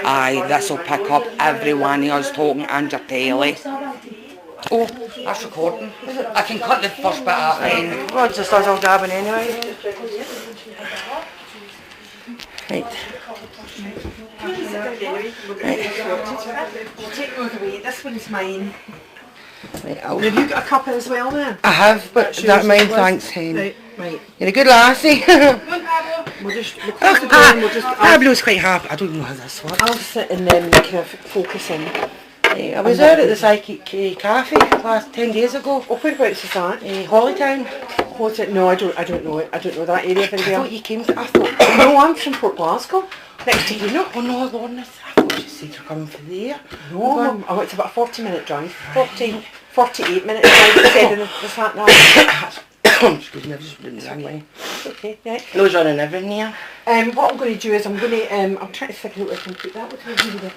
Aye, this'll pick up everyone of us talking and your telly. Oh, that's recording. I can cut the first bit out and... Well, just as I'm grabbing anyway. Right. Take those away. This one's mine. Right, Have you got a cuppa as well then? I have, but that mine, thanks, Hen. Right. You're a good lassie. We'll close the door and we'll just... Pablo's quite happy. I don't know how this works. I'll sit and then kind of focus in. I was out at the Psychic Cafe last 10 days ago. Oh, whereabouts is that? Hollytown. What's it? No, I don't know it. I don't know that area very I well. thought you came to... I thought... No, I'm from Port Glasgow. Next to you, no? Oh no, Lorna, I thought you said you're coming from there. No, Mum, I went to about a 40-minute drive. 48 minute drive said in the sat nav. Excuse me, I've just been the wrong way. Okay, yeah. Those are in everything here. What I'm going to do is I'm trying to figure out where I can put that. What can I do with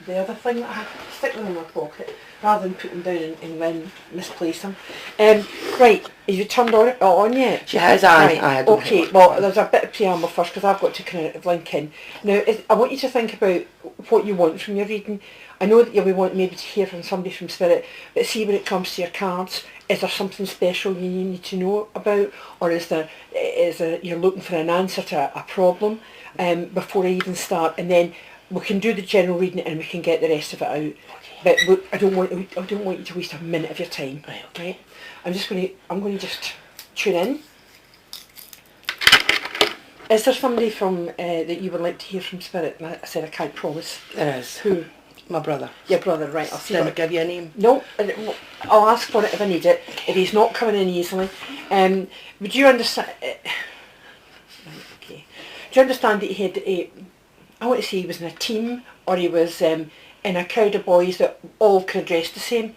the other thing that I have? Stick them in my pocket rather than put them down and then misplace them. Right, have you turned on yet? She has, aye. Right. Okay, well there's a bit of preamble first because I've got to kind of link in. Now, I want you to think about what you want from your reading. I know that you'll be wanting maybe to hear from somebody from Spirit, but see when it comes to your cards, is there something special you need to know about, or is there you're looking for an answer to a problem before I even start, and then we can do the general reading and we can get the rest of it out. But I don't want you to waste a minute of your time. Right, okay. I'm going to just tune in. Is there somebody from that you would like to hear from Spirit? And I said I can't promise. There is. Who? My brother. Your brother, right. I'll see. Did I give you a name? No, I'll ask for it if I need it. If he's not coming in easily. Would you understand... right, okay. Do you understand that he had... I want to say he was in a team, or he was in a crowd of boys that all could dress the same?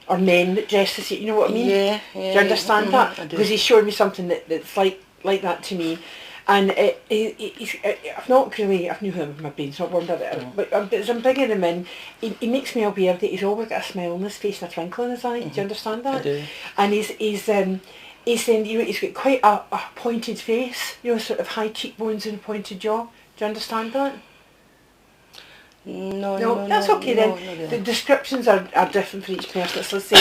Or men that dress the same, you know what I mean? Yeah. Do you understand that? I do. Because he showed me something that's like that to me. And I've not really, I've knew him, my brain's not warmed up, but as I'm bringing him in, he makes me aware that he's always got a smile on his face and a twinkle in his eye. Do you understand that? I do. And he's saying, you know, he's got quite a pointed face, you know, sort of high cheekbones and a pointed jaw. Do you understand that? No, that's okay then. No. The descriptions are different for each person. So let's say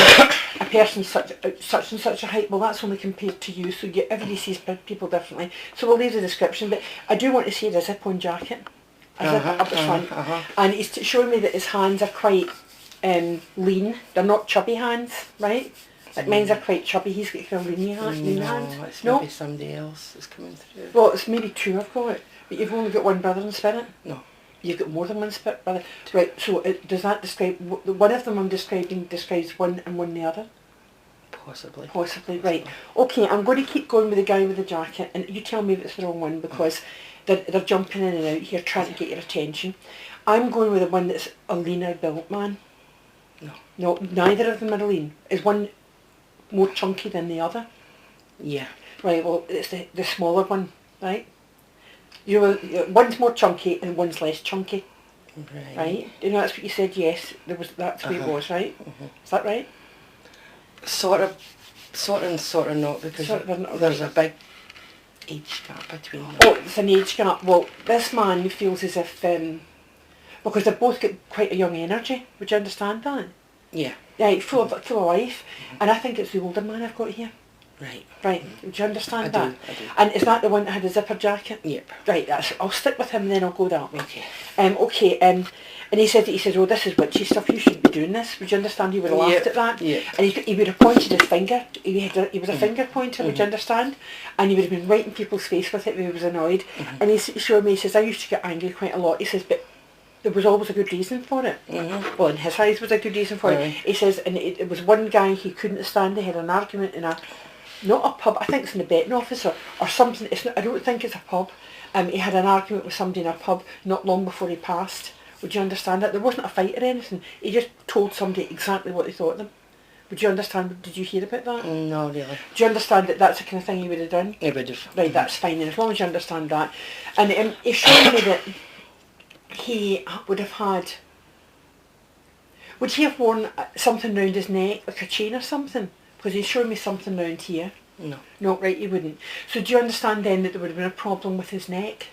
a person's such and such a height, well that's only compared to you, so everybody sees people differently. So we'll leave the description, but I do want to see the zip-on jacket, a zip up the front, and he's showing me that his hands are quite lean. They're not chubby hands, right? Like mine's are quite chubby, he's got kind of lean hands. No, it's maybe somebody else that's coming through. Well, it's maybe two I've got, but you've only got one brother in Spirit? No. You've got more than one Spirit brother. Right, so does that describe, one of them I'm describing describes one and one the other? Possibly, right. Okay, I'm going to keep going with the guy with the jacket, and you tell me if it's the wrong one, because they're jumping in and out here trying to get your attention. I'm going with the one that's a leaner built man. No, neither of them are lean. Is one more chunky than the other? Yeah. Right, well, it's the smaller one, right? You know, one's more chunky and one's less chunky. Right? You know, that's what you said, yes, that's the way it was, right? Is that right? Sort of not, because there's a big age gap between them. Oh, it's an age gap. Well, this man feels as if, because they've both got quite a young energy, would you understand that? Yeah. Right, full of life, and I think it's the older man I've got here. Right, do you understand that? I do. And is that the one that had a zipper jacket? Yep. Right, I'll stick with him and then I'll go that way. Okay. And he said, oh, this is witchy stuff, you shouldn't be doing this. Would you understand? He would have laughed at that. Yep. And he would have pointed his finger. He was a finger pointer, would you understand? And he would have been right in people's face with it when he was annoyed. And he showed me, he says, I used to get angry quite a lot. He says, but there was always a good reason for it. Well, in his eyes was a good reason for it. He says, and it was one guy he couldn't stand. They had an argument in not a pub, I think it's in the betting office or something. I don't think it's a pub. He had an argument with somebody in a pub not long before he passed. Would you understand that? There wasn't a fight or anything. He just told somebody exactly what he thought of them. Would you understand? Did you hear about that? No, really. Do you understand that that's the kind of thing he would have done? He would have. Right, that's fine. And as long as you understand that. And he showed me that he would have had... Would he have worn something round his neck, like a chain or something? Because he showed me something round here. No. No, right, he wouldn't. So do you understand then that there would have been a problem with his neck?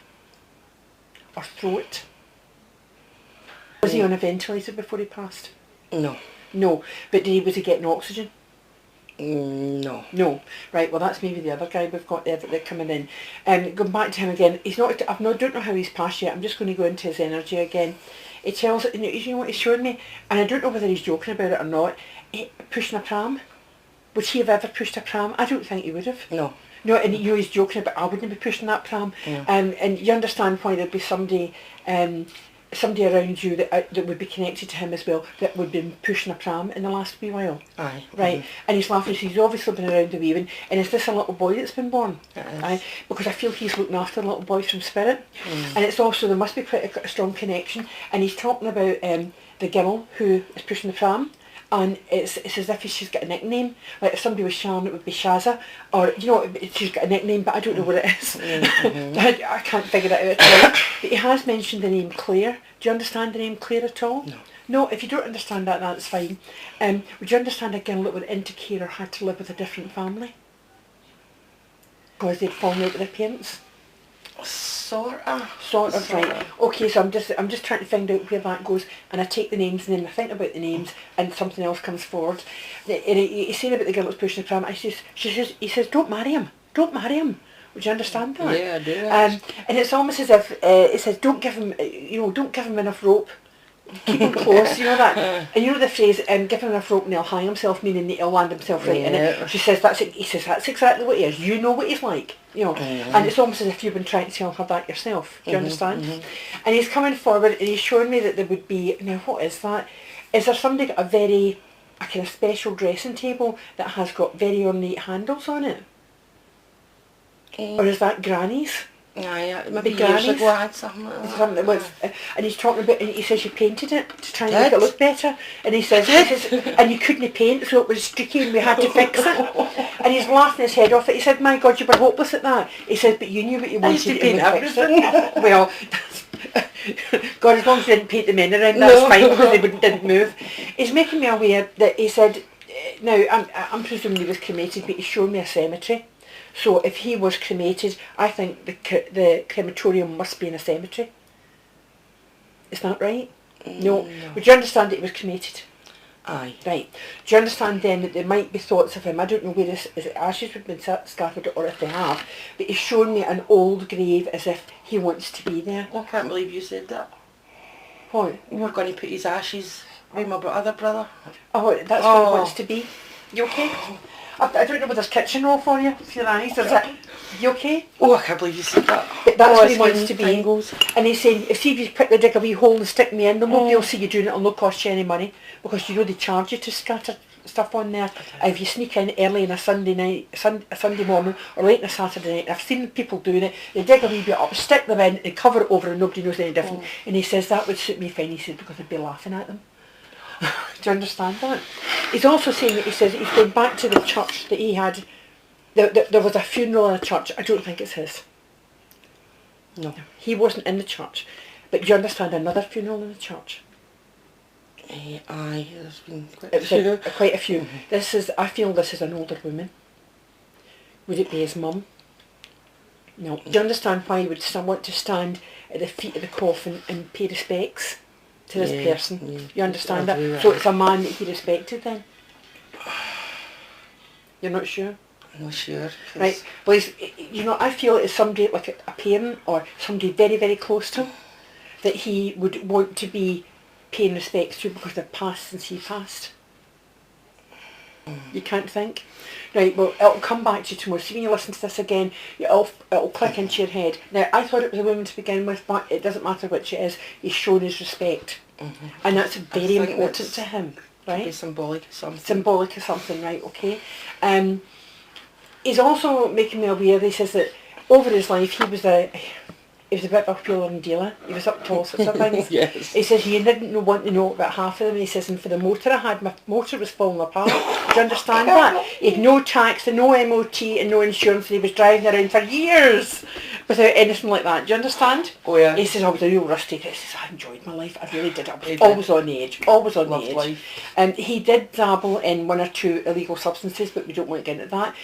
Or throat? Was he on a ventilator before he passed? No. No. But was he getting oxygen? No. No. Right, well that's maybe the other guy we've got there that they're coming in. Going back to him again, he's not, don't know how he's passed yet, I'm just going to go into his energy again. He tells, you know what he's showing me, and I don't know whether he's joking about it or not, pushing a pram. Would he have ever pushed a pram? I don't think he would have. No. No, and you know he's joking about, I wouldn't be pushing that pram. Yeah. And you understand why there'd be somebody around you that would be connected to him as well that would be pushing a pram in the last wee while. Aye. Right, and he's laughing, so he's obviously been around the weaving. And is this a little boy that's been born? It is. Aye, because I feel he's looking after the little boy from spirit. And it's also, there must be quite a strong connection. And he's talking about the girl who is pushing the pram. And it's as if she's got a nickname. Like if somebody was Sharon, it would be Shazza. Or, you know, she's got a nickname, but I don't know what it is. I can't figure it out at all. But he has mentioned the name Claire. Do you understand the name Claire at all? No. No, if you don't understand that, that's fine. Would you understand a girl that went into care or had to live with a different family? Because they'd fallen out with their parents? Sort of, right. Okay, so I'm just trying to find out where that goes, and I take the names and then I think about the names and something else comes forward. And he's saying about the girl that's pushing the pram, he says, don't marry him. Don't marry him. Would you understand that? Yeah, I do. And it's almost as if it says, don't give him enough rope. Keep him close, you know that. And you know the phrase, give him enough rope and he'll hang himself, meaning that he'll land himself right in it. She says, he says, that's exactly what he is. You know what he's like, you know. And it's almost as if you've been trying to tell her that yourself. Do you understand? And he's coming forward and he's showing me that there would be, now what is that? Is there somebody got a kind of special dressing table that has got very ornate handles on it? Or is that Granny's? Aye, maybe years ago I had something like that. And he's talking about, and he says you painted it to try and make it look better. And he says and you couldn't paint, so it was streaky and we had to fix it. And he's laughing his head off. He said, my God, you were hopeless at that. He said, but you knew what you wanted to paint everything. Well, God, as long as you didn't paint the men around, that's fine, because they didn't move. He's making me aware that he said, now, I'm presuming he was cremated, but he's showing me a cemetery. So if he was cremated, I think the crematorium must be in a cemetery. Is that right? No. Would you understand that he was cremated? Aye. Right. Do you understand then that there might be thoughts of him? I don't know where his ashes have been scattered or if they have, but he's shown me an old grave as if he wants to be there. I can't believe you said that. What? You were going to put his ashes with my other brother. Oh, that's where he wants to be. You okay? I don't know whether there's kitchen roll for you, for your eyes. Is it? You okay? Oh, I can't believe you said that. But that's where he wants to be. Angles. And he's saying, if you quickly dig a wee hole and stick me in, they'll see you doing it, it'll not cost you any money. Because you know they charge you to scatter stuff on there. If you sneak in early on a Sunday night, a Sunday morning, or late on a Saturday night, I've seen people doing it, they dig a wee bit up, stick them in, they cover it over and nobody knows any different. And he says that would suit me fine, he says, because I'd be laughing at them. Do you understand that? He's also saying that he says he's going back to the church that he had. There was a funeral in a church. I don't think it's his. No. He wasn't in the church. But do you understand another funeral in the church? Aye, there's been quite a few. Quite a few. I feel this is an older woman. Would it be his mum? No. Do you understand why he would want to stand at the feet of the coffin and pay respects to this person? Yeah. You understand that? So it's a man that he respected then? You're not sure? I'm not sure. Right. Well, I feel it's somebody like a parent or somebody very, very close to him that he would want to be paying respects to because they've passed since he passed. You can't think? Right, well, it'll come back to you tomorrow. See, when you listen to this again, it'll click into your head. Now, I thought it was a woman to begin with, but it doesn't matter which it is. He's shown his respect. And that's very important to him, right? Be symbolic of something. Symbolic of something, right, okay. He's also making me aware, he says that over his life he was a bit of a wheeler dealer. He was up to all sorts of things. Yes. He says he didn't want to know about half of them. He says, and for the motor I had, my motor was falling apart. Do you understand that? He had no tax and no MOT and no insurance, and he was driving around for years without anything like that. Do you understand? Oh yeah. He says, I was a real rusty. He says, I enjoyed my life. I really did. I was always on the edge. Always on the edge. Life. He did dabble in 1 or 2 illegal substances, but we don't want to get into that.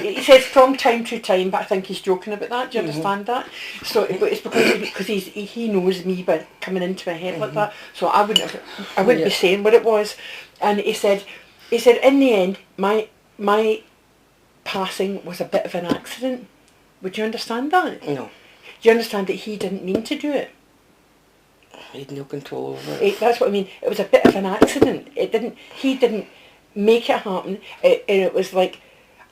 He says from time to time, but I think he's joking about that. Do you understand that? So, but it's because he knows me by coming into my head like that. So I wouldn't be saying what it was. And he said in the end, my passing was a bit of an accident. Would you understand that? No. Do you understand that he didn't mean to do it? He had no control over it. That's what I mean. It was a bit of an accident. He didn't make it happen. It was like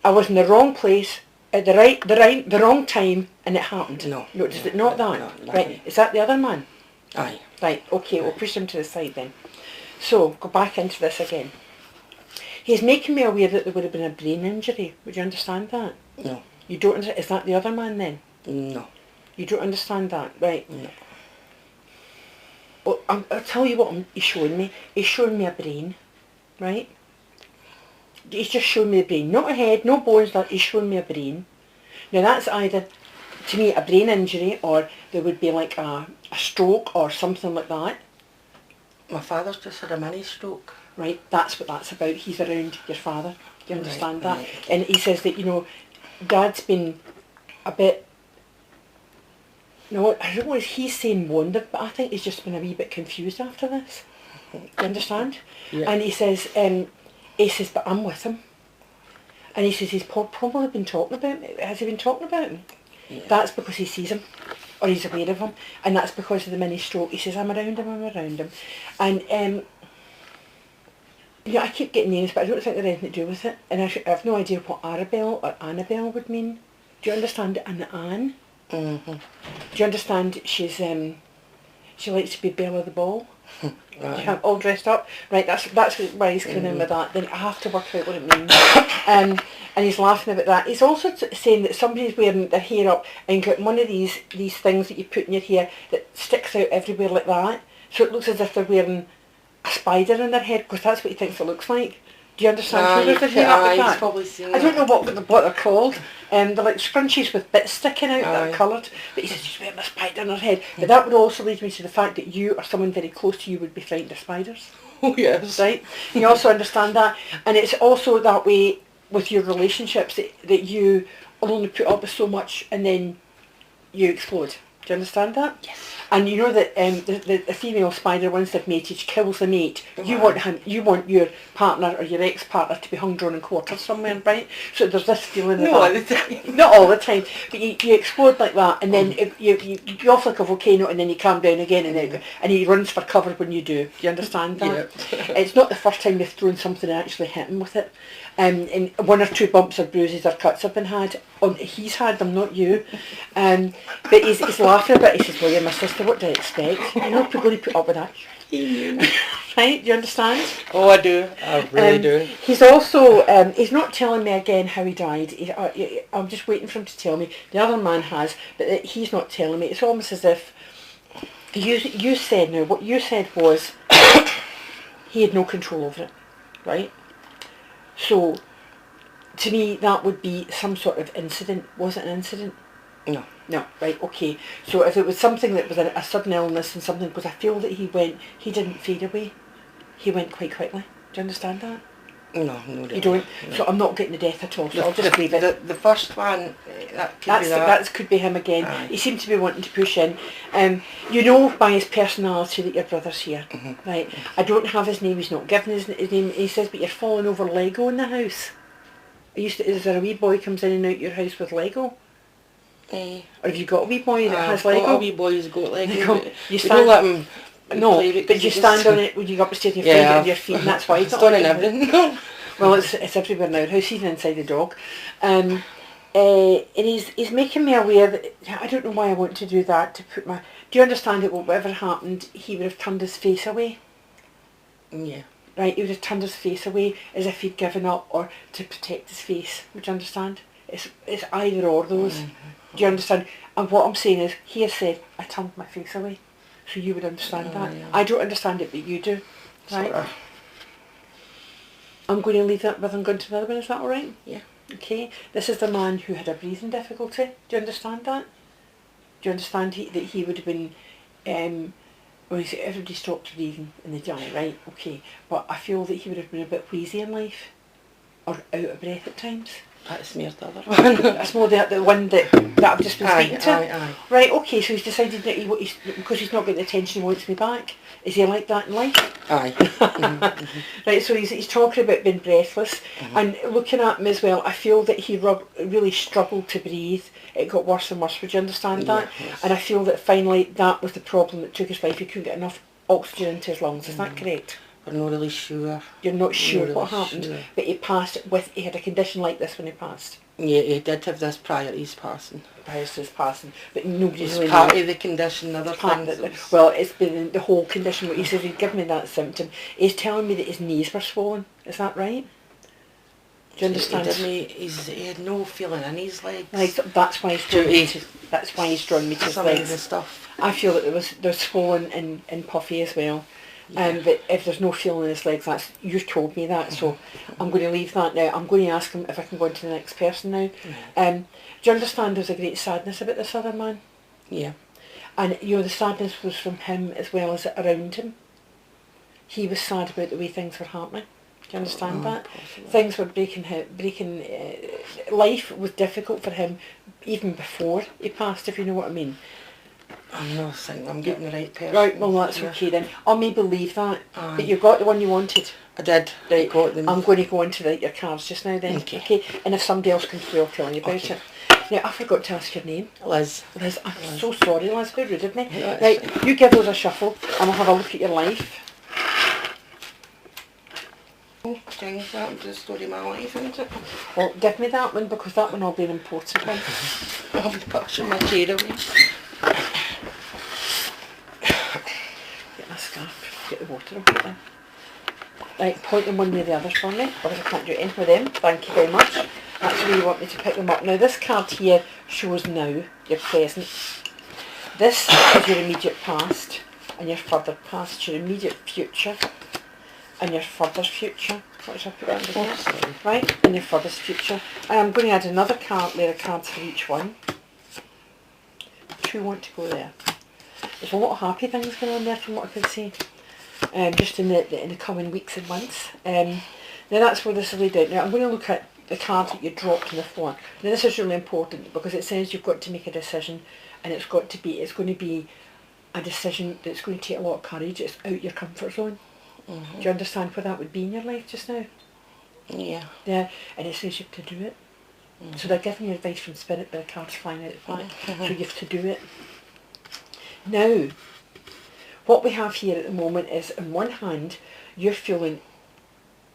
I was in the wrong place at the wrong time, and it happened. No. Is it not that? No, right. Is that the other man? Aye. Right. Okay. We'll push him to the side then. So go back into this again. He's making me aware that there would have been a brain injury. Would you understand that? No. You don't. Is that the other man then? No. You don't understand that, right? No. Well, I'll tell you what he's showing me. He's showing me a brain, right? He's just showing me a brain. Not a head, no bones, he's showing me a brain. Now that's either, to me, a brain injury, or there would be like a stroke or something like that. My father's just had a mini stroke. Right, that's what that's about. He's around your father. Do you understand that? Right. And he says that, Dad's been a bit... No, I don't know if he's saying wandered, but I think he's just been a wee bit confused after this. Do you understand? Yeah. And he says, but I'm with him. And he says he's probably been talking about me. Has he been talking about me? Yeah. That's because he sees him, or he's aware of him, and that's because of the mini stroke. He says, I'm around him. And, I keep getting names, but I don't think they're anything to do with it. And I have no idea what Arabelle or Annabelle would mean. Do you understand? And Anne? Mm-hmm. Do you understand? She likes to be Belle of the Ball. Right. All dressed up. Right, that's why he's coming in with that. Then I have to work out what it means. And he's laughing about that. He's also saying that somebody's wearing their hair up and got one of these things that you put in your hair that sticks out everywhere like that. So it looks as if they're wearing a spider in their head, because that's what he thinks it looks like. Do you understand? Who does their hair up like that? Probably seen I don't know what they're called. They're like scrunchies with bits sticking out that are coloured. But he says she's wearing a spider in her head. But that would also lead me to the fact that you or someone very close to you would be frightened of spiders. Oh yes. Right? You also understand that. And it's also that way with your relationships, that you will only put up with so much and then you explode. Do you understand that? Yes. And you know that the female spider, once they've mated, she kills the mate. You want your partner or your ex-partner to be hung, drawn and quartered somewhere, right? So there's this feeling Not all the time. Not all the time, but you explode like that, and then you go off like a volcano, and then you calm down again, and he runs for cover when you do. Do you understand that? Yeah. It's not the first time you've thrown something and actually hit him with it. And 1 or 2 bumps or bruises or cuts have been had. He's had them, not you. But he's laughing a bit. He says, well, you're my sister, what do I expect? You're not going to put up with that. Right, do you understand? Oh, I do. I really do. He's also, he's not telling me again how he died. I'm just waiting for him to tell me. The other man has, but he's not telling me. It's almost as if you said, now, what you said was he had no control over it, right? So, to me, that would be some sort of incident. Was it an incident? No. No, right, okay. So if it was something that was a sudden illness and something, because I feel that he didn't fade away. He went quite quickly. Do you understand that? No, You don't? No. So I'm not getting the death at all, so I'll just leave it. The first one, that could be him again. Aye. He seemed to be wanting to push in. You know by his personality that your brother's here, right? I don't have his name, he's not given his name. He says, but you're falling over Lego in the house. Is there a wee boy comes in and out your house with Lego? Or have you got a wee boy that has Lego? Got a wee boy who's got Lego. You don't let him. No, but you stand on it when you go up the stairs and you find it on your feet, and that's why he's not done everything. Well, it's everywhere now. House, even inside the dog. And he's making me aware that I don't know why I want to do that. Do you understand that whatever happened, he would have turned his face away? Yeah. Right, he would have turned his face away as if he'd given up, or to protect his face. Would you understand? It's either or those. Mm-hmm. Do you understand? And what I'm saying is, he has said, I turned my face away. So you would understand that. Yeah. I don't understand it, but you do. Right? Sort of. I'm going to leave that with him going to the other one, is that alright? Yeah. Okay, this is the man who had a breathing difficulty. Do you understand that? Do you understand that he would have been, well, everybody stopped breathing and they die, right? Okay, but I feel that he would have been a bit wheezy in life, or out of breath at times. That's more the other one. That's more the one that I've just been speaking to. Aye. Right, okay, so he's decided that because he's not getting the attention he wants me back. Is he like that in life? Aye. Right, so he's talking about being breathless, and looking at him as well, I feel that he really struggled to breathe. It got worse and worse, would you understand that? Yes. And I feel that finally that was the problem that took his life. He couldn't get enough oxygen into his lungs, is that correct? I'm not really sure. You're not sure Not what really happened, sure. but he had a condition like this when he passed. Yeah, he did have this prior to his passing. Prior to his passing, but nobody's It's really part known. of the condition, other Part things. that, well, it's been the whole condition. What he says, he'd given me that symptom. He's telling me that his knees were swollen. Is that right? Do you understand? He had no feeling in his legs. Like, that's why he's drawn me to. That's why he's drawn me to his Some of the legs. stuff. I feel that they're swollen and puffy as well. Yeah. But if there's no feeling in his legs, that's, you told me that, so I'm going to leave that now. I'm going to ask him if I can go on to the next person now. Do you understand there's a great sadness about this other man? Yeah. And, you know, the sadness was from him as well as around him. He was sad about the way things were happening. Do you understand that? Possibly. Things were breaking. Life was difficult for him even before he passed, if you know what I mean. I'm not thinking I'm getting the right person. Right, well that's here. okay then. I'll maybe leave that. Aye. But you got the one you wanted. I did. Right, Got them. I'm going to go on to your cards just now then. Okay. And if somebody else comes through, I'll tell you about Okay. it. Now, I forgot to ask your name. Liz. Liz, I'm so sorry, Liz. How rude of me. No, it's Right, fine. you give those a shuffle and we'll have a look at your life. Change that to the story of my life, isn't it? Well, give me that one because that one will be an important one. I'll be pushing my chair away. Get my scarf, get the water out there. Right, point them one way or the other for me, because I can't do anything with them. Thank you very much. That's where you want me to pick them up. Now this card here shows now, your present. This is your immediate past and your further past, your immediate future and your further future. What should I put that under there? Sorry. Right, and your furthest future. And I'm going to add another card, layer cards for each one. 2 want to go there. There's a lot of happy things going on there from what I can see. Just in the coming weeks and months. Now that's where this is laid out. Now I'm going to look at the card that you dropped on the floor. Now this is really important because it says you've got to make a decision, and it's going to be a decision that's going to take a lot of courage. It's out your comfort zone. Do you understand what that would be in your life just now? Yeah. Yeah, and it says you have to do it. So they're giving you advice from Spirit, but the card's flying out the back. So you have to do it. Now, what we have here at the moment is, on one hand, you're feeling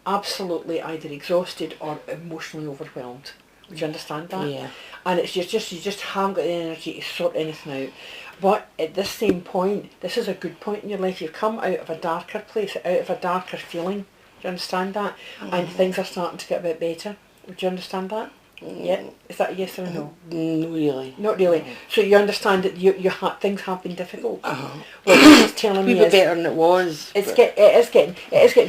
absolutely either exhausted or emotionally overwhelmed. Would you understand that? Yeah. And it's you just haven't got the energy to sort anything out. But at this same point, this is a good point in your life. You've come out of a darker place, out of a darker feeling. Do you understand that? And things are starting to get a bit better. Would you understand that? Yeah. Is that a yes or a no? Not really. Not really. So you understand that things have been difficult. Uh-huh. What this is telling A me wee bit is better than it was. it is getting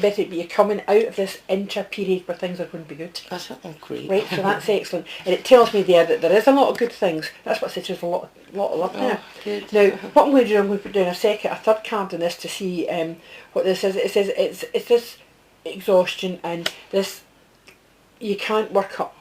better, but you're coming out of this inter-period where things are going to be good. That's it. Oh, great. Right, so that's excellent. And it tells me there that there is a lot of good things. That's what I said, there's a lot of love there. Good. Now, what I'm going to do, I'm going to put down a third card on this to see what this is. It says it's this exhaustion and this, you can't work up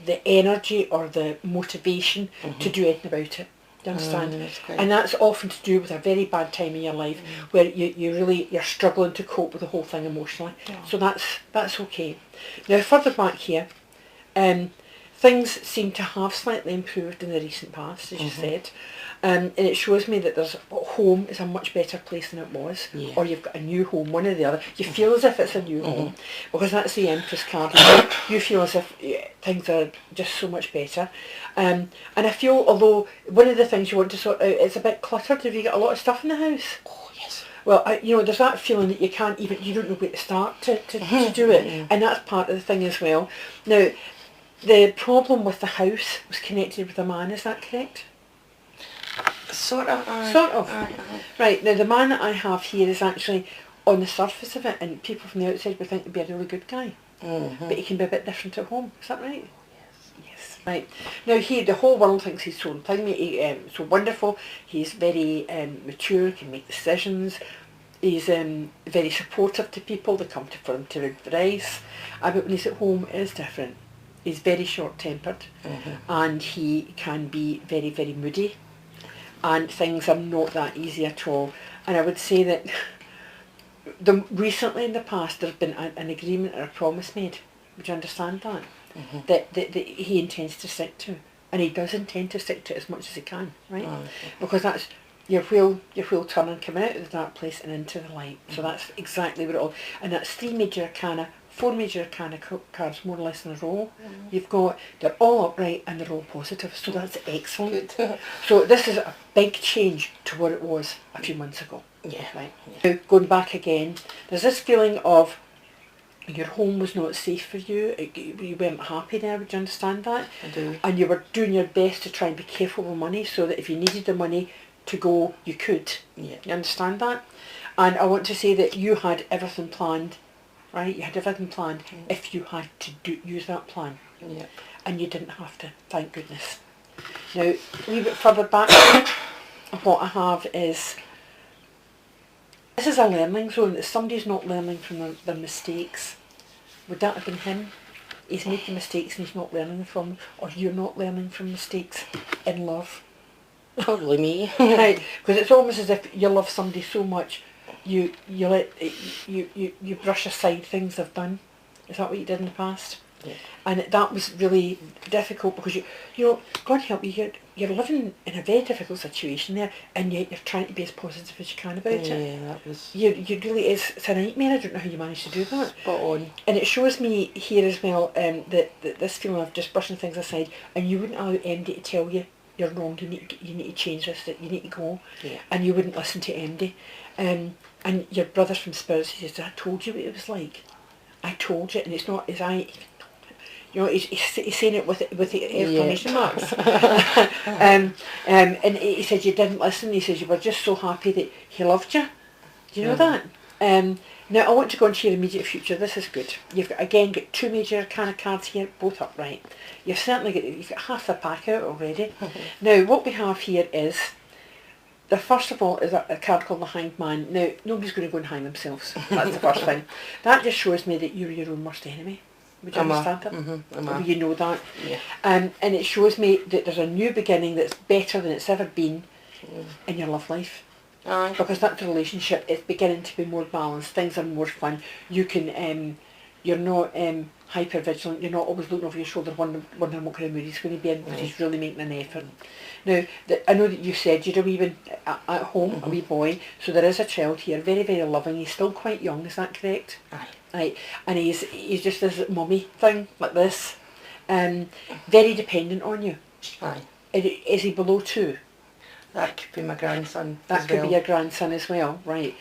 the energy or the motivation to do anything about it. Do you understand? That's great. And that's often to do with a very bad time in your life where you're struggling to cope with the whole thing emotionally. Yeah. So that's okay. Now further back here, things seem to have slightly improved in the recent past, as you said. And it shows me that home is a much better place than it was, Yeah. or you've got a new home, one or the other. You feel as if it's a new home, because that's the Empress card. You feel as if things are just so much better. And I feel, although one of the things you want to sort out is a bit cluttered. Have you got a lot of stuff in the house? Oh, yes. Well, there's that feeling that you don't know where to start to do it, and that's part of the thing as well. Now, the problem with the house was connected with a man, is that correct? Sort of. Sort of. Right, now the man that I have here is actually on the surface of it, and people from the outside would think he'd be a really good guy. But he can be a bit different at home, is that right? Yes. Yes. Right. Now the whole world thinks he's so so wonderful. He's very mature, can make decisions. He's very supportive to people. They come for him to advice. But when he's at home, it is different. He's very short-tempered, and he can be very, very moody, and things are not that easy at all. And I would say that recently in the past there's been an agreement or a promise made. Would you understand that? That he intends to stick to, and he does intend to stick to it as much as he can, right? Because that's your wheel turning, coming out of the dark place and into the light. So that's exactly what it all. And that's 4 major arcana cards more or less in a row. You've got, they're all upright and they're all positive, so that's excellent. So this is a big change to what it was a few months ago. Yeah. Right. Now, going back again, there's this feeling of your home was not safe for you. You weren't happy there. Would you understand that? I do. And you were doing your best to try and be careful with money, so that if you needed the money to go, you could. Yeah. You understand that? And I want to say that you had everything planned, right? You had everything planned if you had to use that plan. Yeah. And you didn't have to, thank goodness. Now, a wee bit further back, what I have is, this is a learning zone. If somebody's not learning from their mistakes, would that have been him? He's making mistakes and he's not learning from them, or you're not learning from mistakes in love. Probably me. Right, because it's almost as if you love somebody so much, you brush aside things they've done. Is that what you did in the past? Yeah. And that was really difficult because you know, God help you, you're living in a very difficult situation there, and yet you're trying to be as positive as you can about it. Yeah, that was... You really is. It's a nightmare. I don't know how you managed to do that. Spot on. And it shows me here as well that this feeling of just brushing things aside, and you wouldn't allow MD to tell you you're wrong. You need to change this. That you need to go. Yeah. And you wouldn't listen to MD. And your brother from Spirit says, "I told you what it was like. I told you," and it's not as I. You know, he's saying it with the exclamation marks. And he said you didn't listen. He says you were just so happy that he loved you. Do you know that? Now I want to go into your immediate future. This is good. You've got 2 major arcana cards here, both upright. You've got half the pack out already. Now what we have here is, the first of all is a card called the Hanged Man. Now nobody's going to go and hang themselves. That's the first thing. That just shows me that you're your own worst enemy. Would you understand that? You know that. Yeah. And it shows me that there's a new beginning that's better than it's ever been in your love life. Aye. Because that relationship is beginning to be more balanced. Things are more fun. You can, you're not hyper vigilant. You're not always looking over your shoulder wondering what kind of mood he's going to be in, because he's really making an effort. Now, I know that you said you'd a wee bit at home, a wee boy, so there is a child here, very, very loving. He's still quite young, is that correct? Aye. Right, and he's just this mummy thing like this, very dependent on you. Aye. Is he below 2? That could be my grandson. That could be your grandson as well, right?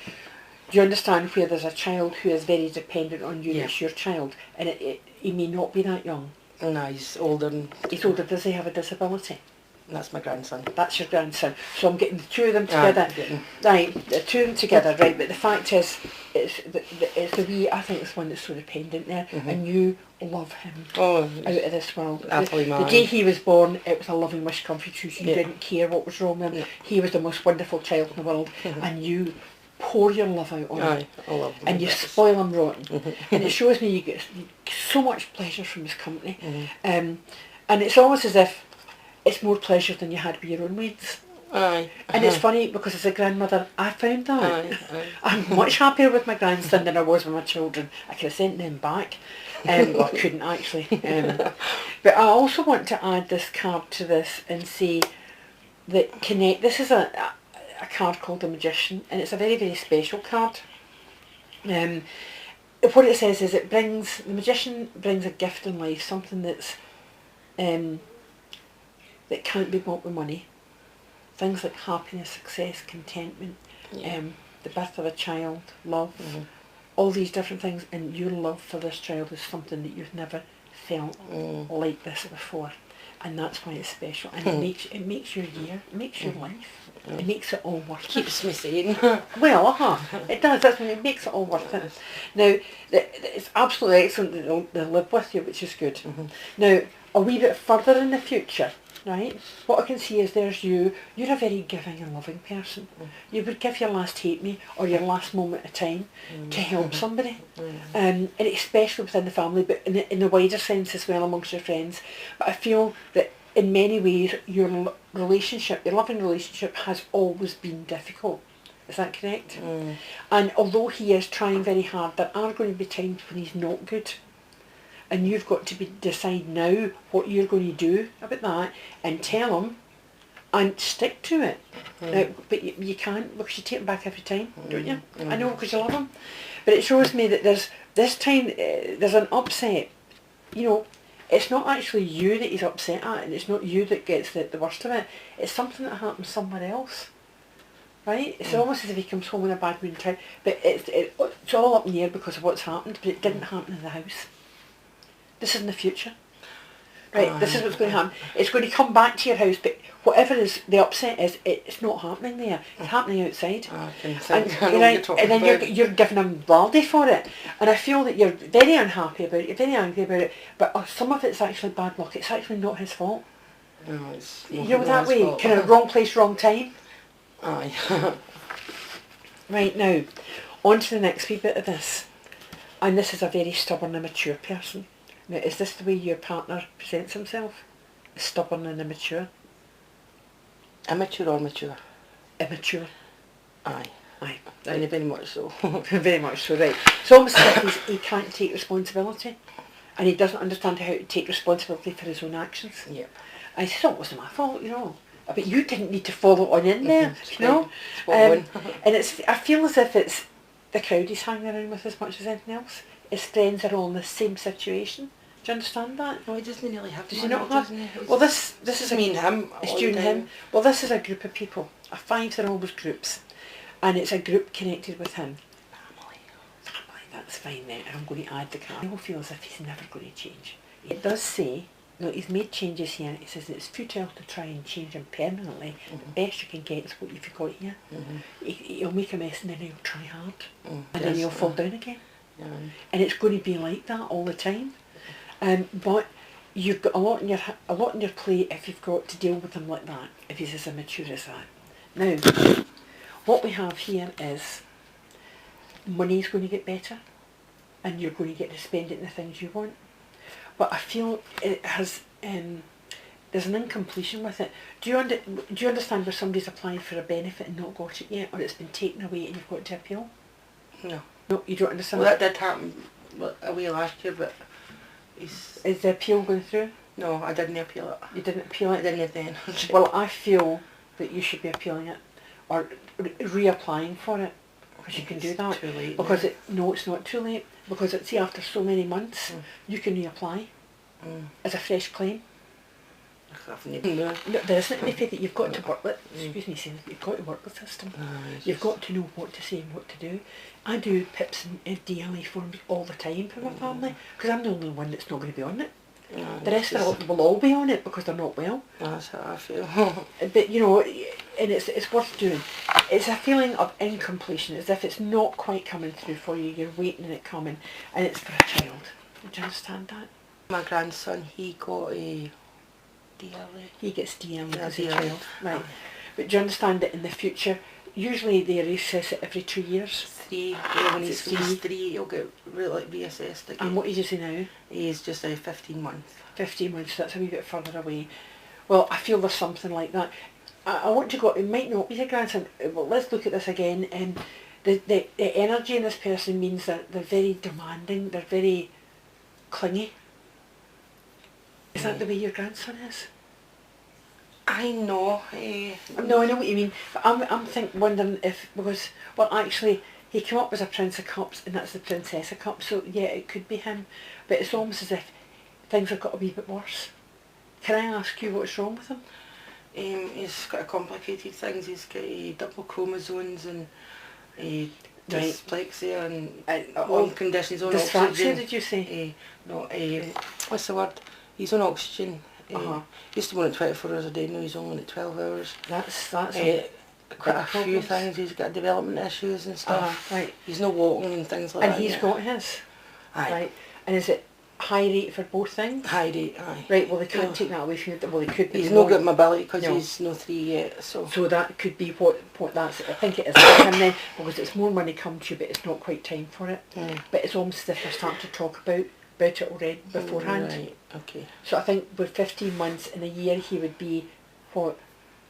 Do you understand where there's a child who is very dependent on you? That's your child, and he may not be that young. No, he's older. He's older. Does he have a disability? That's my grandson. That's your grandson. So I'm getting the 2 of them together. Right, the 2 of them together, right, but the fact is, it's the wee, I think it's one that's so dependent there, and you love him out of this world. The day he was born, it was a loving wish come true. You didn't care what was wrong with him. He was the most wonderful child in the world, and you pour your love out on him. I love him. And you spoil him rotten. And it shows me you get so much pleasure from his company. And it's almost as if it's more pleasure than you had with your own mates. Aye. And it's funny because as a grandmother, I found that. I'm much happier with my grandson than I was with my children. I could have sent them back. Well, I couldn't actually. But I also want to add this card to this and say that this is a card called the Magician, and it's a very, very special card. What it says is the Magician brings a gift in life, something that's that can't be bought with money. Things like happiness, success, contentment, the birth of a child, love, all these different things, and your love for this child is something that you've never felt like this before, and that's why it's special. And it makes your year, it makes your life, it makes it all worth it. Keeps me sane. Well, it does. That's when it makes it all worth it. Now, it's absolutely excellent that they'll live with you, which is good. Now, a wee bit further in the future, right, what I can see is there's you're a very giving and loving person. You would give your last halfpenny or your last moment of time to help somebody, and especially within the family, but in the wider sense as well amongst your friends. But I feel that in many ways your relationship, your loving relationship, has always been difficult. Is that correct? And although he is trying very hard, there are going to be times when he's not good. And you've got to decide now what you're going to do about that and tell him and stick to it. But you can't, because you take him back every time, don't you? I know, because you love him. But it shows me that this time there's an upset. You know, it's not actually you that he's upset at, and it's not you that gets the worst of it. It's something that happens somewhere else. Right? It's almost as if he comes home in a bad mood time. But it's all up in the air because of what's happened, but it didn't happen in the house. This is in the future. Right, this is what's going to happen. It's going to come back to your house, but whatever is the upset is, it's not happening there. It's happening outside. And then you're giving him baldy for it. And I feel that you're very unhappy about it, you're very angry about it, but some of it's actually bad luck. It's actually not his fault. No, it's you know, that way, kind of wrong place, wrong time. Aye. Right, now, on to the next wee bit of this. And this is a very stubborn, immature person. Now, is this the way your partner presents himself? Stubborn and immature? Immature or mature? Immature. Aye. Aye. Right. Very much so. Very much so, right. It's almost as if he can't take responsibility. And he doesn't understand how to take responsibility for his own actions. Yep. And he says, oh, it wasn't my fault, you know. But you didn't need to follow on in there, you know. And I feel as if it's the crowd he's hanging around with as much as anything else. His friends are all in the same situation. Do you understand that? No, he doesn't really have. Does he not have? Well, this is me and him. It's you and him. Well, this is a group of people. A five, they're always groups, and it's a group connected with him. Family. That's fine then. I'm going to add the car. I will feel as if he's never going to change. It does say, look, he's made changes here. He says it's futile to try and change him permanently. The best you can get is what you've got here. He'll make a mess and then he'll try hard, and then he'll fall down again. And it's going to be like that all the time. But you've got a lot in your plate if you've got to deal with him like that, if he's as immature as that. Now, what we have here is money's going to get better, and you're going to get to spend it in the things you want. But I feel it has there's an incompletion with it. Do you understand where somebody's applied for a benefit and not got it yet, or it's been taken away and you've got to appeal? No. No, you don't understand. Well, that did happen away last year, but is the appeal going through? No, I didn't appeal it. You didn't appeal it? I didn't then. Well, I feel that you should be appealing it, or reapplying for it, because you can do that. Too late. Because no, it's not too late. Because see, after so many months, you can reapply as a fresh claim. No, there isn't anything that you've got to work with. Excuse me, saying you've got to work the system. You've got to know what to say and what to do. I do PIPs and DLA forms all the time for my family, because I'm the only one that's not going to be on it. The rest will all be on it because they're not well. That's how I feel. But you know, and it's worth doing. It's a feeling of incompletion, as if it's not quite coming through for you. You're waiting and it coming, and it's for a child. Do you understand that? My grandson, he got a DLA. He gets DLA as a child, right? But do you understand that in the future, usually they reassess it every 2 years? 3. When he's 3, he'll get reassessed again. And what age is he now? He's just 15 months. 15 months, that's a wee bit further away. Well, I feel there's something like that. I want to go, it might not be your grandson, well, let's look at this again. The energy in this person means that they're very demanding, they're very clingy. Is that the way your grandson is? I know. No, I know what you mean. But I'm wondering if, because, well, actually, he came up as a Prince of Cups, and that's the Princess of Cups, so yeah, it could be him. But it's almost as if things have got a wee bit worse. Can I ask you what's wrong with him? He's got complicated things. He's got double chromosomes and dyslexia and all conditions on oxygen. Did you say? What's the word? He's on oxygen. Used to be on it 24 hours a day, now he's only on it 12 hours. That's quite a few things. He's got development issues and stuff. Right. He's not walking and things like that. And he's got his. Aye. Right. And is it high rate for both things? High rate, aye. Right, well they can't take that away from you. Well, they could. But He's they not won't. got mobility because No. he's no 3 yet, so... So that could be what that's, I think it is for him then, because it's more money come to you, but it's not quite time for it. But it's almost as if they're starting to talk about it already beforehand. Right, okay. So I think with 15 months in a year, he would be, what,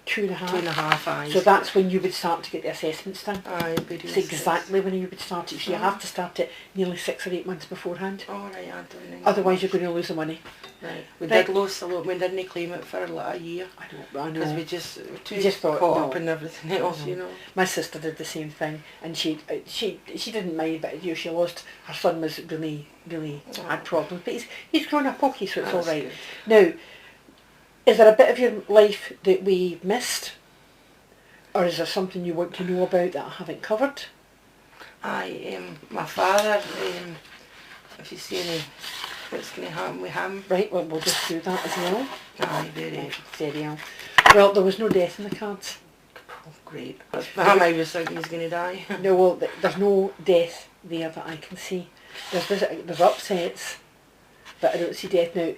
2.5? 2.5, aye. So that's when you would start to get the assessments done. Aye, very It's exactly when you would start it. So you have to start it nearly 6 or 8 months beforehand. Oh, right, I don't know. Otherwise you're going to lose the money. Right. We Right. did lose a lot. We didn't claim it for like a year. I know. Because we just thought, caught no. up in everything else, you know. My sister did the same thing, and she didn't mind, but you know, she lost, her son was really had problems, but he's grown up okay, so it's all right. Good. Now, is there a bit of your life that we missed, or is there something you want to know about that I haven't covered? My father, if you see any, what's going to happen with him? Right, well we'll just do that as well. Aye, very. Very well. Well, there was no death in the cards. Oh, great. I was thinking he's going to die. No, well, there's no death there that I can see. There's upsets, but I don't see death. Now,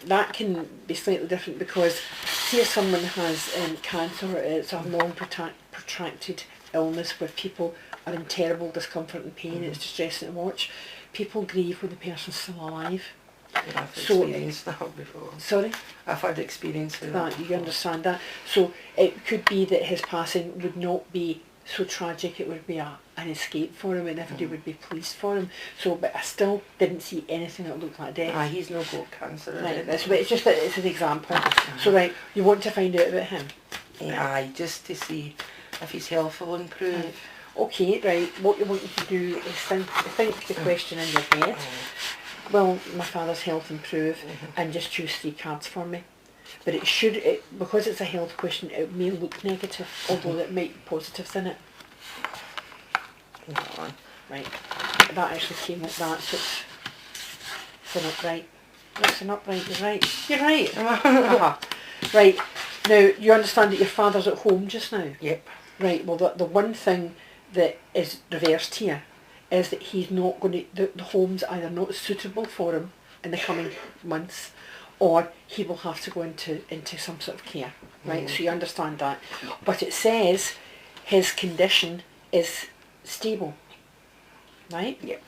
that can be slightly different because, see if someone has cancer, it's a long protracted illness where people are in terrible discomfort and pain, it's distressing to watch. People grieve when the person's still alive. Yeah, I've experienced that before. Sorry? I've had experience with that. You understand that. So it could be that his passing would not be so tragic, it would be an escape for him and everybody would be pleased for him. So, but I still didn't see anything that looked like death. Aye, he's no got cancer. Right, but it's just that it's an example. So right, you want to find out about him? Aye, just to see if his health will improve. Right. Okay, right, what you want to do is think the question in your head. Will my father's health improve? And just choose 3 cards for me. But because it's a health question, it may look negative, although it might be positives in it. Right, that actually came like that, so it's an upright. It's an upright, you're right. You're right. Right, now you understand that your father's at home just now? Yep. Right, well the one thing that is reversed here is that he's not going to, the home's either not suitable for him in the coming months, or he will have to go into some sort of care, right? So you understand that. But it says his condition is stable, right? Yep.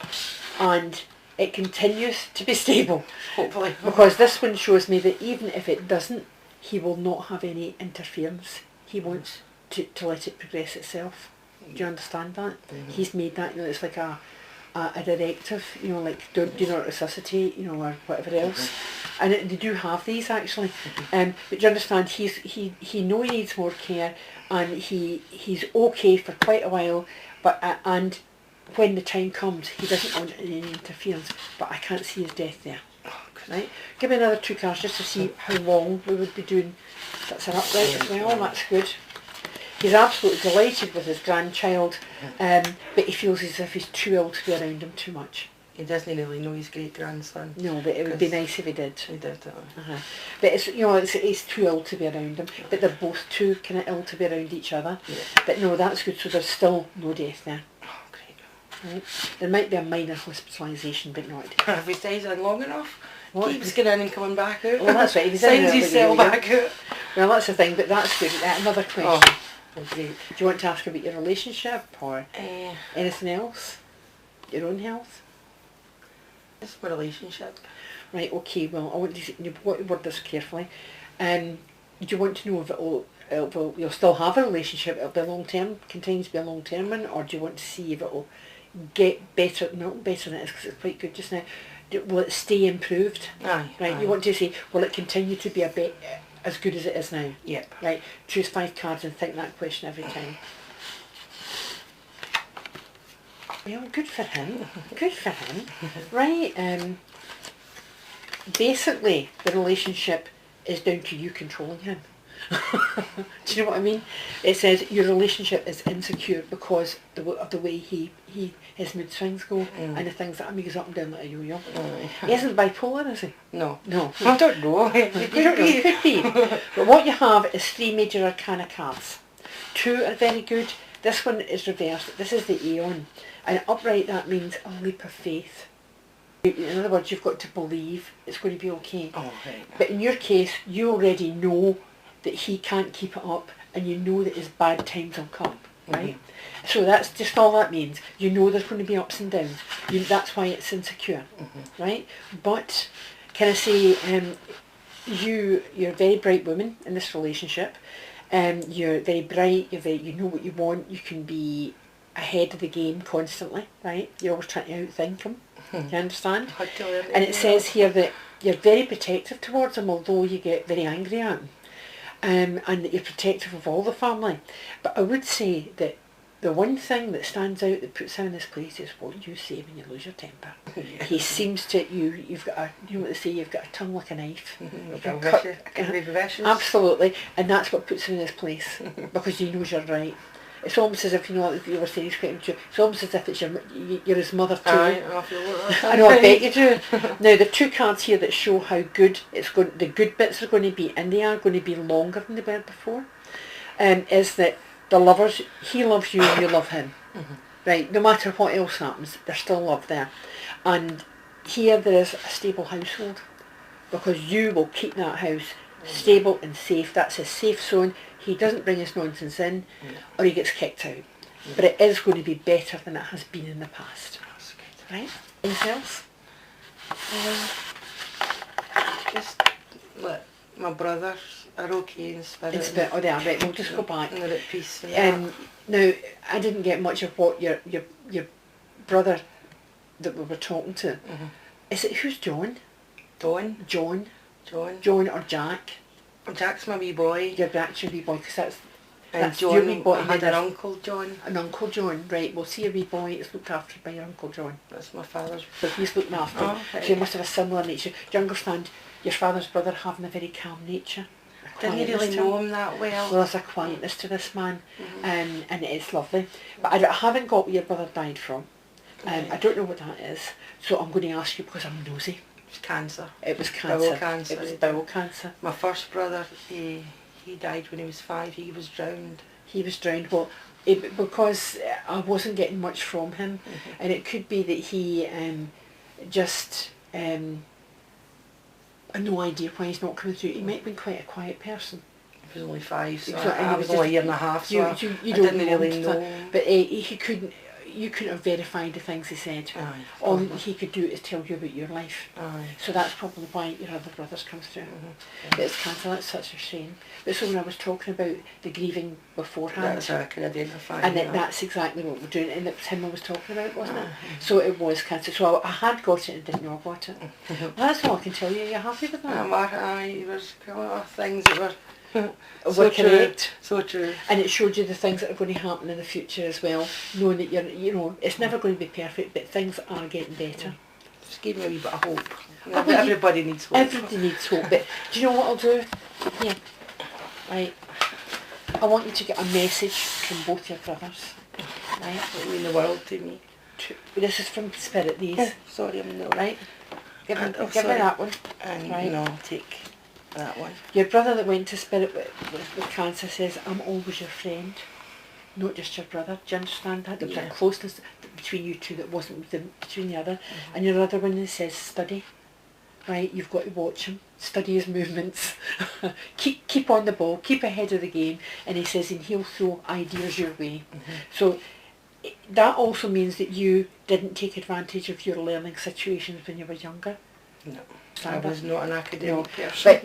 And it continues to be stable. Hopefully. Because this one shows me that even if it doesn't, he will not have any interference. He wants to let it progress itself. Do you understand that? He's made that, you know, it's like a directive, you know, like do not resuscitate, you know, or whatever else. And they do have these actually. But you understand, he knows he needs more care, and he's okay for quite a while, but and when the time comes, he doesn't want any interference. But I can't see his death there. Right? Give me another 2 cards just to see how long we would be doing. That's an upright as well. That's good. He's absolutely delighted with his grandchild, but he feels as if he's too ill to be around him too much. He doesn't really know his great grandson. No, but it would be nice if he did. He did. But it's, you know, he's too ill to be around him. But they're both too kind of ill to be around each other. Yeah. But no, that's good. So there's still no death there. Oh, great. Right? There might be a minor hospitalisation, but not. If he stays in long enough, What? keeps getting in and coming back out. Well, that's right. If he's in Signs there, his cell but back out. Well, that's the thing. But that's good. Another question. Oh. Great. Do you want to ask about your relationship or anything else? Your own health? It's my relationship. Right, okay, well, I want to word this carefully. Do you want to know if you'll still have a relationship, it'll be long term, continues to be a long term one, or do you want to see if it'll get better, not better than it is because it's quite good just now, will it stay improved? Aye. Right, you want to say, will it continue to be a bit as good as it is now? Yep. Right, choose 5 cards and think that question every time. Well, good for him. Good for him. Right, basically the relationship is down to you controlling him. Do you know what I mean? It says your relationship is insecure because of the way his mood swings go and the things that he goes up and down like a yo-yo. He isn't bipolar, is he? No. No. I don't know. You don't know, it could be. But what you have is 3 major arcana cards. 2 are very good. This one is reversed. This is the Aeon. And upright, that means a leap of faith. In other words, you've got to believe it's going to be okay. Oh, right. But in your case, you already know that he can't keep it up, and you know that his bad times will come, right? So that's just all that means. You know there's going to be ups and downs. That's why it's insecure, right? But can I say, you're a very bright woman in this relationship. You're very bright. You know what you want. You can be ahead of the game constantly, right? You're always trying to outthink him. You understand? And it says here that you're very protective towards him, although you get very angry at him. And that you're protective of all the family. But I would say that the one thing that stands out that puts him in this place is what you say when you lose your temper. He seems to, you've got you know what they say, you've got a tongue like a knife. Can be vicious. Absolutely. And that's what puts him in this place, because he knows you're right. It's almost as if, you know, like you were saying, it's almost as if it's you're his mother too. I feel like I know, I bet you do. Now, the two cards here that show how good the good bits are going to be, and they are going to be longer than they were before, is that the lovers, he loves you and you love him. Right? No matter what else happens, there's still love there. And here there is a stable household, because you will keep that house stable and safe. That's his safe zone. He doesn't bring his nonsense in, or he gets kicked out. But it is going to be better than it has been in the past. Right? Anything else? Just let my brothers are okay in spirit. Oh, they are, right. We'll just go back. And they're at peace. Now, I didn't get much of what your brother that we were talking to. Is it, who's John? John Or Jack? Jack's my wee boy. Your actual wee boy, because And that's your wee John, boy. I had an Uncle John. An Uncle John, right. We'll see a wee boy is looked after by your Uncle John. That's my father's. So he's looking after him. Okay. So you must have a similar nature. Do you understand your father's brother having a very calm nature? Didn't really know him that well. Well, there's a quietness to this man, and it's lovely. But I haven't got where your brother died from. I don't know what that is, so I'm going to ask you because I'm nosy. It was cancer. It was cancer. Bowel cancer. It was bowel cancer. My first brother, he died when he was 5. He was drowned. He was drowned. Well, because I wasn't getting much from him, and it could be that he just had no idea why he's not coming through. He might have been quite a quiet person. He was only 5, so So- and I he was was only a just- year and a half, so You I don't didn't really know. But he couldn't. You couldn't have verified the things he said. Aye, All probably. he could do is tell you about your life. Aye. So that's probably why your other brothers come through. But it's cancer, that's such a shame. But so when I was talking about the grieving beforehand, That's how I could identify and that. that's exactly what we're doing, and it was him I was talking about, wasn't it? So it was cancer. So I had got it and didn't know about it. Well, that's all I can tell you. You're happy with that? Aye, there's a lot of things that were We're correct. So true. And it showed you the things that are going to happen in the future as well, knowing that it's never going to be perfect, but things are getting better. Just gave me a wee bit of hope. Oh, well, Everybody needs hope. Everybody needs hope, but do you know what I'll do? Here, right. I want you to get a message from both your brothers, right? It mean the world to me. This is from Spirit, these, Sorry, I'm not right? Give me sorry. that one. And Right. no, I'll take that one. Your brother that went to Spirit with cancer says, I'm always your friend, not just your brother. Do you understand that? There was a closeness between you two that wasn't between the other. And your other one says, study. Right, you've got to watch him, study his movements, keep on the ball, keep ahead of the game, and he says, and he'll throw ideas your way. So that also means that you didn't take advantage of your learning situations when you were younger. No, I was not an academic person. But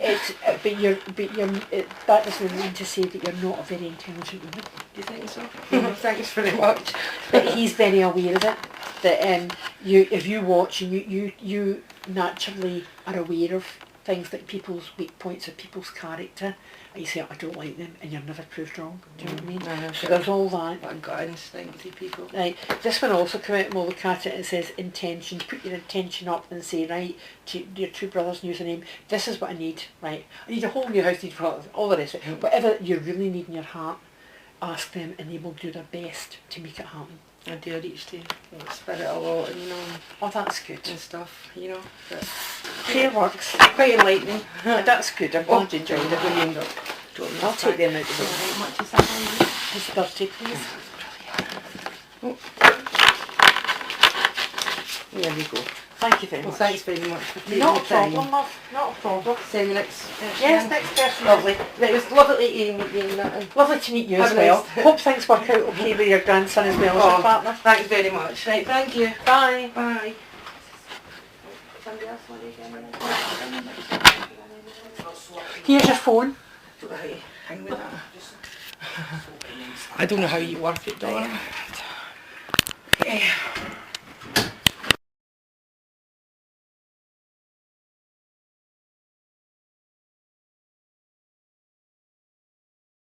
that doesn't mean to say that you're not a very intelligent woman. Do you think so? Thanks very much. But he's very aware of it. That if you watch and you naturally are aware of things like people's weak points or people's character, and you say, I don't like them, and you're never proved wrong. Do you know what I mean? So there's all that. I've got instinct to people. Right. This one also come out and we'll look at it. It says intention. Put your intention up and say, right, to your two brothers and username, this is what I need. Right. I need a whole new house, all the rest of it. Whatever you really need in your heart, ask them and they will do their best to make it happen. I do reach to Spirit a lot, and Oh, that's good. and stuff, But Prayer works. quite enlightening. That's good. I'm glad you enjoyed it. I'll take them out of the way. How much is that? It's 30, please. There we go. Thank you very Well, much. thanks very much for taking Not the a time. problem, love. Not a problem. Send me next. Yes, next person. Lovely. Right, it was lovely to meet you and that. And Lovely to meet you Have as a well. nice- Hope things work out okay with your grandson as well as your partner. thanks very much. Right, thank you. Bye. Bye. Here's your phone. Hang with that. I don't know how you work it, Donna.